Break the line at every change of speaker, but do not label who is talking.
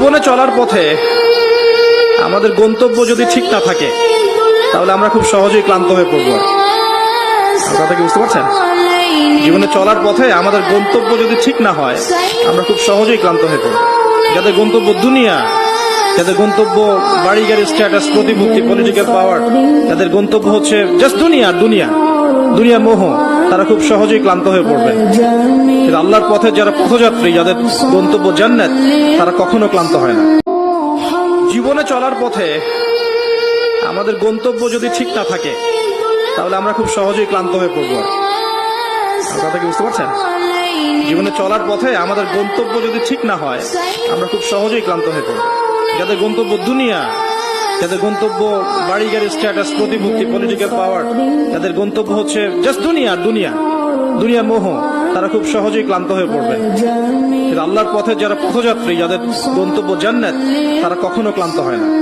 জীবনে চলার পথে আমাদের গন্তব্য যদি ঠিক না থাকে তাহলে আমরা খুব সহজেই ক্লান্ত হয়ে পড়ব। কথা কি বুঝতে পারছেন? জীবনে চলার পথে আমাদের গন্তব্য যদি ঠিক না হয় আমরা খুব সহজেই ক্লান্ত হয়ে পড়ব। যাদের গন্তব্য দুনিয়া, যাদের গন্তব্য বাড়ি গাড়ি, স্ট্যাটাস, প্রতিপত্তি, পলিটিক্যাল পাওয়ার, যাদের গন্তব্য হচ্ছে জাস্ট দুনিয়া মোহ, তারা খুব সহজেই ক্লান্ত হয়ে পড়বে। কিন্তু আল্লাহর পথে যারা পথযাত্রী, যাদের গন্তব্য জান্নাত, তারা কখনো ক্লান্ত হয় না। জীবনে চলার পথে আমাদের গন্তব্য যদি ঠিক না থাকে তাহলে আমরা খুব সহজেই ক্লান্ত হয়ে পড়ব। কথা কি বুঝতে পারছেন? জীবনে চলার পথে আমাদের গন্তব্য যদি ঠিক না হয় আমরা খুব সহজেই ক্লান্ত হয়ে পড়ব। যাদের গন্তব্য দুনিয়া, যাদের গন্তব্য বাড়ি গাড়ি, স্ট্যাটাস, প্রতিপত্তি, পলিটিক্যাল পাওয়ার, যাদের গন্তব্য হচ্ছে জাস্ট দুনিয়া মোহ, তারা খুব সহজেই ক্লান্ত হয়ে পড়বে। কিন্তু আল্লাহর পথে যারা পথযাত্রী, যাদের গন্তব্য জান্নাত, তারা কখনো ক্লান্ত হয় না।